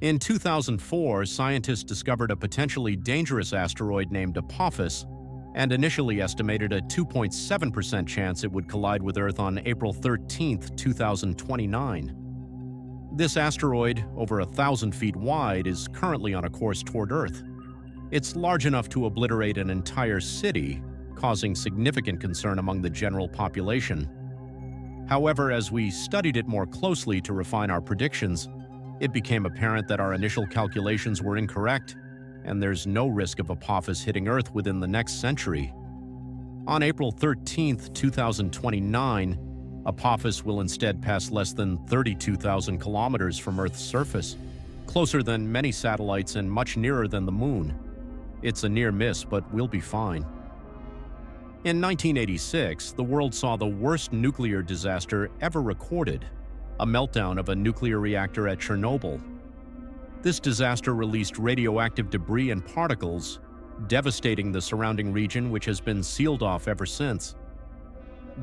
In 2004, scientists discovered a potentially dangerous asteroid named Apophis and initially estimated a 2.7% chance it would collide with Earth on April 13, 2029. This asteroid, over 1,000 feet wide, is currently on a course toward Earth. It's large enough to obliterate an entire city, causing significant concern among the general population. However, as we studied it more closely to refine our predictions, it became apparent that our initial calculations were incorrect, and there's no risk of Apophis hitting Earth within the next century. On April 13, 2029, Apophis will instead pass less than 32,000 kilometers from Earth's surface, closer than many satellites and much nearer than the Moon. It's a near miss, but we'll be fine. In 1986, the world saw the worst nuclear disaster ever recorded, a meltdown of a nuclear reactor at Chernobyl. This disaster released radioactive debris and particles, devastating the surrounding region, which has been sealed off ever since.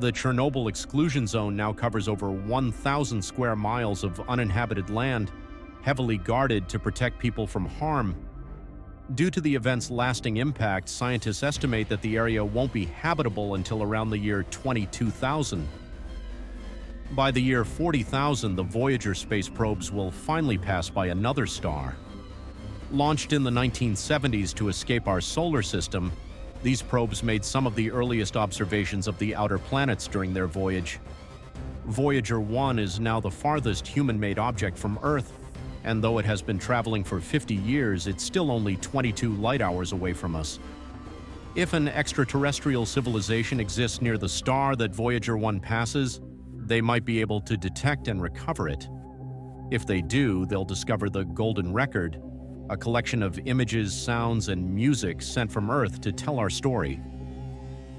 The Chernobyl exclusion zone now covers over 1,000 square miles of uninhabited land, heavily guarded to protect people from harm. Due to the event's lasting impact, scientists estimate that the area won't be habitable until around the year 22,000. By the year 40,000, the Voyager space probes will finally pass by another star. Launched in the 1970s to escape our solar system, these probes made some of the earliest observations of the outer planets during their voyage. Voyager 1 is now the farthest human-made object from Earth, and though it has been traveling for 50 years, it's still only 22 light hours away from us. If an extraterrestrial civilization exists near the star that Voyager 1 passes, they might be able to detect and recover it. If they do, they'll discover the Golden Record, a collection of images, sounds, and music sent from Earth to tell our story.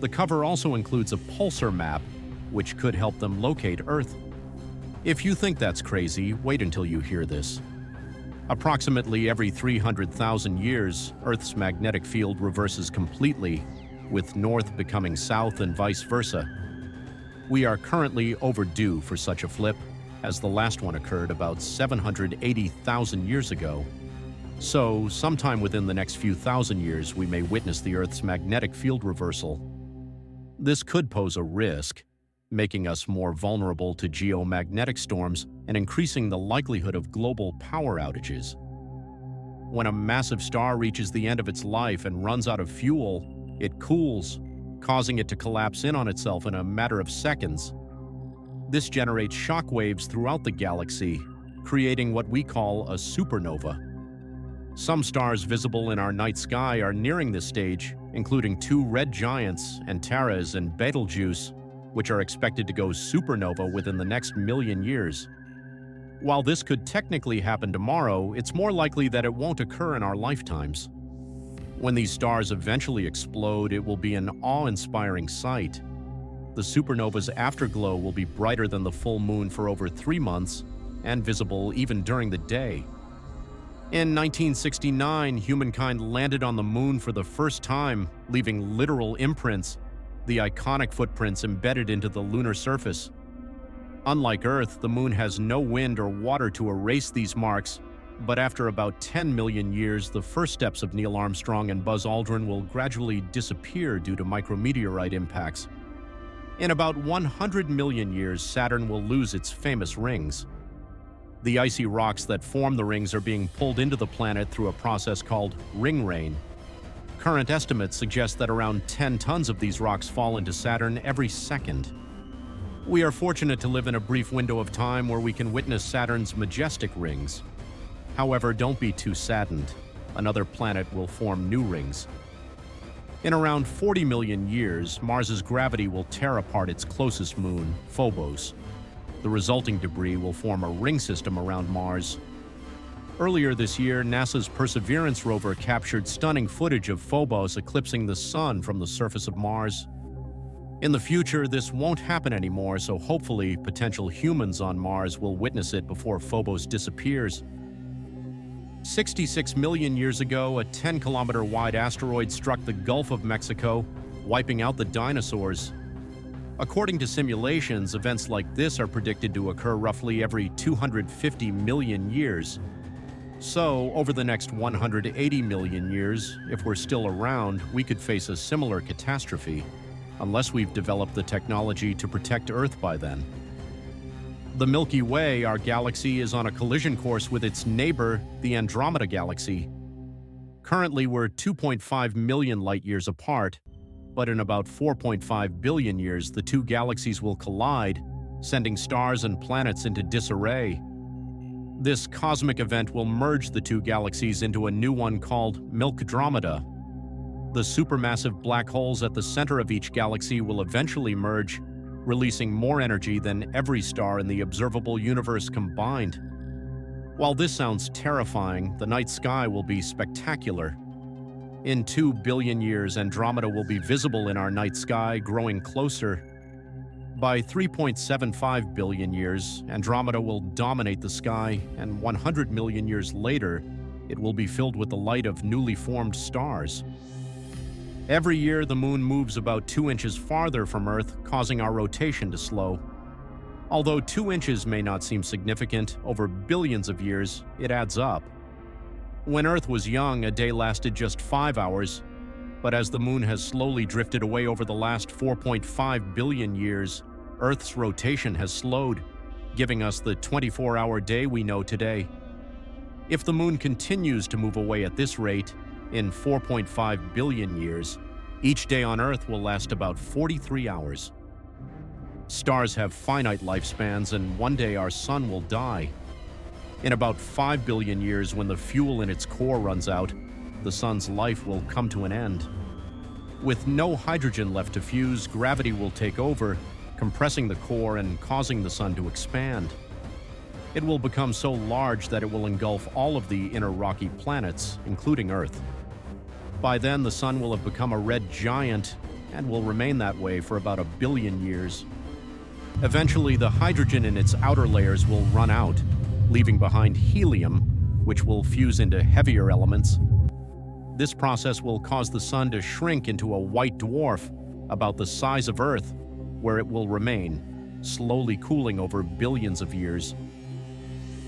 The cover also includes a pulsar map, which could help them locate Earth. If you think that's crazy, wait until you hear this. Approximately every 300,000 years, Earth's magnetic field reverses completely, with north becoming south and vice versa. We are currently overdue for such a flip, as the last one occurred about 780,000 years ago. So, sometime within the next few thousand years, we may witness the Earth's magnetic field reversal. This could pose a risk, making us more vulnerable to geomagnetic storms and increasing the likelihood of global power outages. When a massive star reaches the end of its life and runs out of fuel, it cools, causing it to collapse in on itself in a matter of seconds. This generates shock waves throughout the galaxy, creating what we call a supernova. Some stars visible in our night sky are nearing this stage, including two red giants, Antares and Betelgeuse, which are expected to go supernova within the next million years. While this could technically happen tomorrow, it's more likely that it won't occur in our lifetimes. When these stars eventually explode, it will be an awe-inspiring sight. The supernova's afterglow will be brighter than the full moon for over 3 months and visible even during the day. In 1969, humankind landed on the moon for the first time, leaving literal imprints, the iconic footprints embedded into the lunar surface. Unlike Earth, the moon has no wind or water to erase these marks, but after about 10 million years, the first steps of Neil Armstrong and Buzz Aldrin will gradually disappear due to micrometeorite impacts. In about 100 million years, Saturn will lose its famous rings. The icy rocks that form the rings are being pulled into the planet through a process called ring rain. Current estimates suggest that around 10 tons of these rocks fall into Saturn every second. We are fortunate to live in a brief window of time where we can witness Saturn's majestic rings. However, don't be too saddened. Another planet will form new rings. In around 40 million years, Mars's gravity will tear apart its closest moon, Phobos. The resulting debris will form a ring system around Mars. Earlier this year, NASA's Perseverance rover captured stunning footage of Phobos eclipsing the Sun from the surface of Mars. In the future, this won't happen anymore, so hopefully potential humans on Mars will witness it before Phobos disappears. 66 million years ago, a 10-kilometer-wide asteroid struck the Gulf of Mexico, wiping out the dinosaurs. According to simulations, events like this are predicted to occur roughly every 250 million years. So, over the next 180 million years, if we're still around, we could face a similar catastrophe, unless we've developed the technology to protect Earth by then. The Milky Way, our galaxy, is on a collision course with its neighbor, the Andromeda galaxy. Currently, we're 2.5 million light-years apart, but in about 4.5 billion years, the two galaxies will collide, sending stars and planets into disarray. This cosmic event will merge the two galaxies into a new one called Milkdromeda. The supermassive black holes at the center of each galaxy will eventually merge, releasing more energy than every star in the observable universe combined. While this sounds terrifying, the night sky will be spectacular. In 2 billion years, Andromeda will be visible in our night sky, growing closer. By 3.75 billion years, Andromeda will dominate the sky, and 100 million years later, it will be filled with the light of newly formed stars. Every year, the Moon moves about 2 inches farther from Earth, causing our rotation to slow. Although 2 inches may not seem significant, over billions of years, it adds up. When Earth was young, a day lasted just 5 hours, but as the Moon has slowly drifted away over the last 4.5 billion years, Earth's rotation has slowed, giving us the 24-hour day we know today. If the Moon continues to move away at this rate, in 4.5 billion years, each day on Earth will last about 43 hours. Stars have finite lifespans, and one day our Sun will die. In about 5 billion years, when the fuel in its core runs out, the Sun's life will come to an end. With no hydrogen left to fuse, gravity will take over, compressing the core and causing the Sun to expand. It will become so large that it will engulf all of the inner rocky planets, including Earth. By then, the Sun will have become a red giant and will remain that way for about 1 billion years. Eventually, the hydrogen in its outer layers will run out, leaving behind helium, which will fuse into heavier elements. This process will cause the Sun to shrink into a white dwarf about the size of Earth, where it will remain, slowly cooling over billions of years.